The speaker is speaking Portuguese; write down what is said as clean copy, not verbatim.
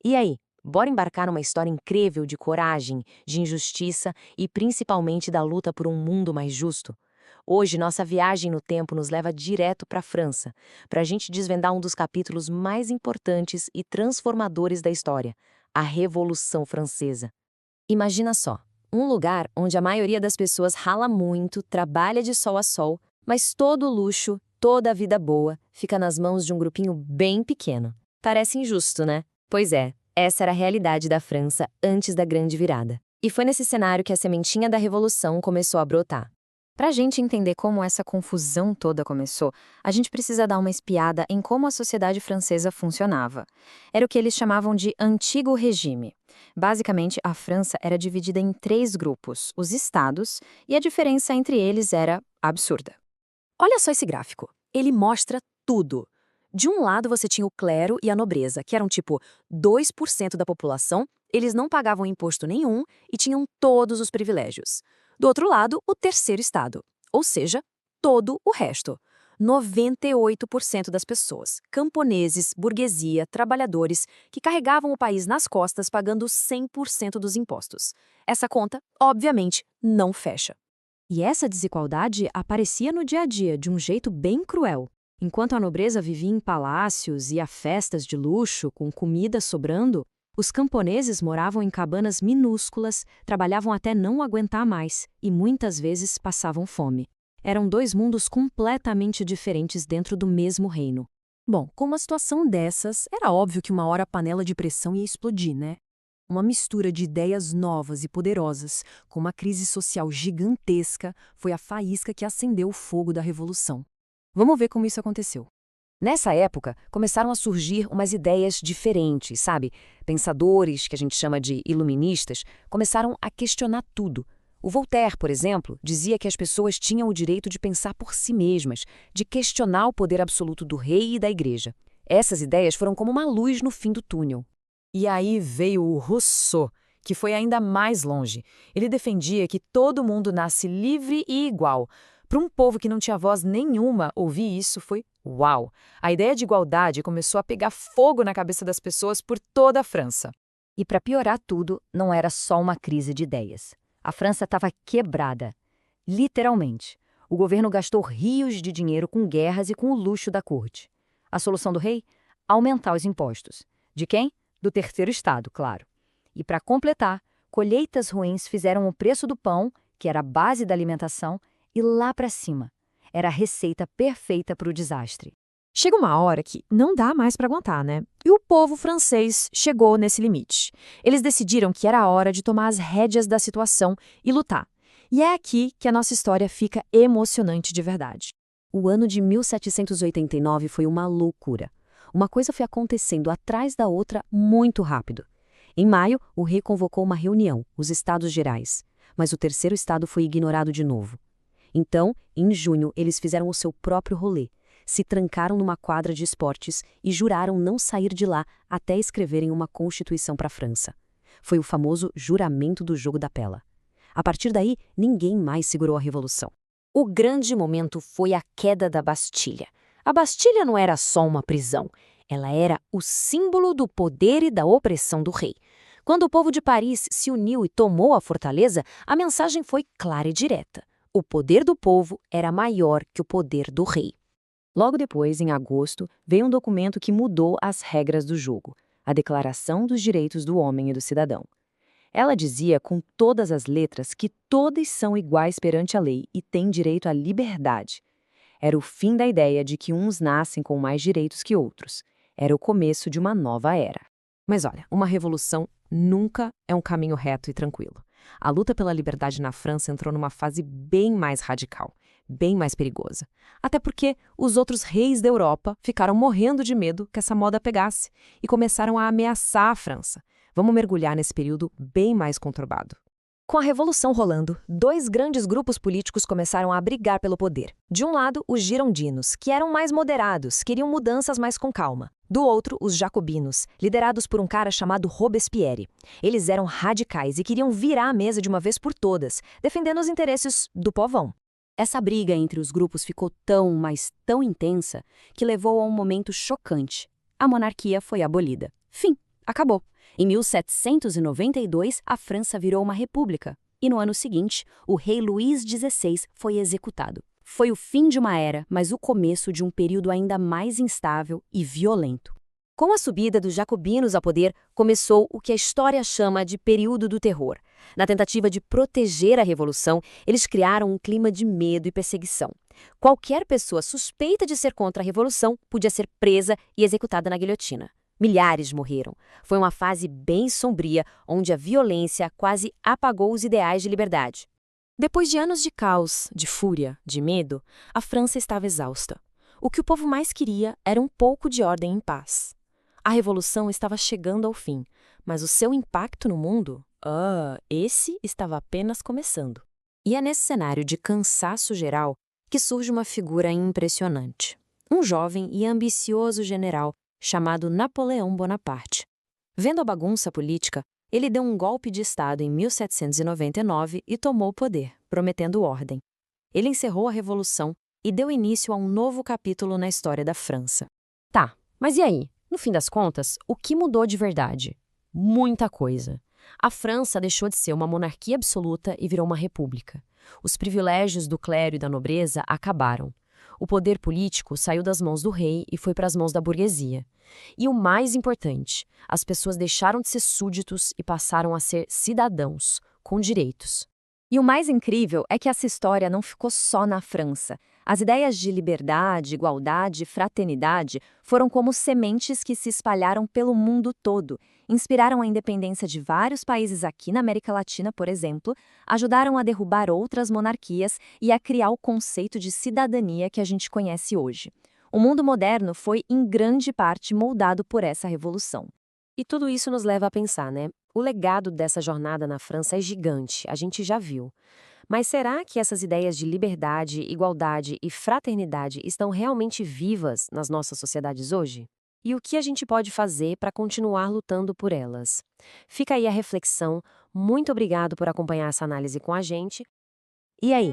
E aí, bora embarcar numa história incrível de coragem, de injustiça e principalmente da luta por um mundo mais justo? Hoje, nossa viagem no tempo nos leva direto para a França, para a gente desvendar um dos capítulos mais importantes e transformadores da história, a Revolução Francesa. Imagina só, um lugar onde a maioria das pessoas rala muito, trabalha de sol a sol, mas todo o luxo, toda a vida boa, fica nas mãos de um grupinho bem pequeno. Parece injusto, né? Pois é, essa era a realidade da França antes da Grande Virada. E foi nesse cenário que a sementinha da Revolução começou a brotar. Para a gente entender como essa confusão toda começou, a gente precisa dar uma espiada em como a sociedade francesa funcionava. Era o que eles chamavam de Antigo Regime. Basicamente, a França era dividida em 3 grupos, os estados, e a diferença entre eles era absurda. Olha só esse gráfico. Ele mostra tudo. De um lado você tinha o clero e a nobreza, que eram tipo 2% da população, eles não pagavam imposto nenhum e tinham todos os privilégios. Do outro lado, o terceiro estado, ou seja, todo o resto. 98% das pessoas, camponeses, burguesia, trabalhadores, que carregavam o país nas costas pagando 100% dos impostos. Essa conta, obviamente, não fecha. E essa desigualdade aparecia no dia a dia de um jeito bem cruel. Enquanto a nobreza vivia em palácios e a festas de luxo, com comida sobrando, os camponeses moravam em cabanas minúsculas, trabalhavam até não aguentar mais e muitas vezes passavam fome. Eram 2 mundos completamente diferentes dentro do mesmo reino. Bom, com uma situação dessas, era óbvio que uma hora a panela de pressão ia explodir, né? Uma mistura de ideias novas e poderosas, com uma crise social gigantesca, foi a faísca que acendeu o fogo da Revolução. Vamos ver como isso aconteceu. Nessa época, começaram a surgir umas ideias diferentes, sabe? Pensadores, que a gente chama de iluministas, começaram a questionar tudo. O Voltaire, por exemplo, dizia que as pessoas tinham o direito de pensar por si mesmas, de questionar o poder absoluto do rei e da igreja. Essas ideias foram como uma luz no fim do túnel. E aí veio o Rousseau, que foi ainda mais longe. Ele defendia que todo mundo nasce livre e igual. Para um povo que não tinha voz nenhuma, ouvir isso foi uau! A ideia de igualdade começou a pegar fogo na cabeça das pessoas por toda a França. E para piorar tudo, não era só uma crise de ideias. A França estava quebrada. Literalmente. O governo gastou rios de dinheiro com guerras e com o luxo da corte. A solução do rei? Aumentar os impostos. De quem? Do terceiro estado, claro. E para completar, colheitas ruins fizeram o preço do pão, que era a base da alimentação, ir lá para cima. Era a receita perfeita para o desastre. Chega uma hora que não dá mais para aguentar, né? E o povo francês chegou nesse limite. Eles decidiram que era a hora de tomar as rédeas da situação e lutar. E é aqui que a nossa história fica emocionante de verdade. O ano de 1789 foi uma loucura. Uma coisa foi acontecendo atrás da outra muito rápido. Em maio, o rei convocou uma reunião, os Estados Gerais. Mas o terceiro estado foi ignorado de novo. Então, em junho, eles fizeram o seu próprio rolê. Se trancaram numa quadra de esportes e juraram não sair de lá até escreverem uma constituição para a França. Foi o famoso juramento do jogo da pela. A partir daí, ninguém mais segurou a Revolução. O grande momento foi a queda da Bastilha. A Bastilha não era só uma prisão. Ela era o símbolo do poder e da opressão do rei. Quando o povo de Paris se uniu e tomou a fortaleza, a mensagem foi clara e direta. O poder do povo era maior que o poder do rei. Logo depois, em agosto, veio um documento que mudou as regras do jogo, a Declaração dos Direitos do Homem e do Cidadão. Ela dizia com todas as letras que todos são iguais perante a lei e têm direito à liberdade. Era o fim da ideia de que uns nascem com mais direitos que outros. Era o começo de uma nova era. Mas olha, uma revolução nunca é um caminho reto e tranquilo. A luta pela liberdade na França entrou numa fase bem mais radical, bem mais perigosa. Até porque os outros reis da Europa ficaram morrendo de medo que essa moda pegasse e começaram a ameaçar a França. Vamos mergulhar nesse período bem mais conturbado. Com a Revolução rolando, 2 grandes grupos políticos começaram a brigar pelo poder. De um lado, os girondinos, que eram mais moderados, queriam mudanças mais com calma. Do outro, os jacobinos, liderados por um cara chamado Robespierre. Eles eram radicais e queriam virar a mesa de uma vez por todas, defendendo os interesses do povão. Essa briga entre os grupos ficou tão, mas tão intensa, que levou a um momento chocante. A monarquia foi abolida. Fim. Acabou. Em 1792, a França virou uma república, e no ano seguinte, o rei Luís XVI foi executado. Foi o fim de uma era, mas o começo de um período ainda mais instável e violento. Com a subida dos jacobinos ao poder, começou o que a história chama de período do terror. Na tentativa de proteger a revolução, eles criaram um clima de medo e perseguição. Qualquer pessoa suspeita de ser contra a revolução podia ser presa e executada na guilhotina. Milhares morreram. Foi uma fase bem sombria, onde a violência quase apagou os ideais de liberdade. Depois de anos de caos, de fúria, de medo, a França estava exausta. O que o povo mais queria era um pouco de ordem e paz. A revolução estava chegando ao fim, mas o seu impacto no mundo, esse estava apenas começando. E é nesse cenário de cansaço geral que surge uma figura impressionante. Um jovem e ambicioso general chamado Napoleão Bonaparte. Vendo a bagunça política, ele deu um golpe de Estado em 1799 e tomou o poder, prometendo ordem. Ele encerrou a revolução e deu início a um novo capítulo na história da França. Tá, mas e aí? No fim das contas, o que mudou de verdade? Muita coisa. A França deixou de ser uma monarquia absoluta e virou uma república. Os privilégios do clero e da nobreza acabaram. O poder político saiu das mãos do rei e foi para as mãos da burguesia. E o mais importante, as pessoas deixaram de ser súditos e passaram a ser cidadãos, com direitos. E o mais incrível é que essa história não ficou só na França. As ideias de liberdade, igualdade e fraternidade foram como sementes que se espalharam pelo mundo todo, inspiraram a independência de vários países aqui na América Latina, por exemplo, ajudaram a derrubar outras monarquias e a criar o conceito de cidadania que a gente conhece hoje. O mundo moderno foi, em grande parte, moldado por essa revolução. E tudo isso nos leva a pensar, né? O legado dessa jornada na França é gigante, a gente já viu. Mas será que essas ideias de liberdade, igualdade e fraternidade estão realmente vivas nas nossas sociedades hoje? E o que a gente pode fazer para continuar lutando por elas? Fica aí a reflexão. Muito obrigado por acompanhar essa análise com a gente. E aí?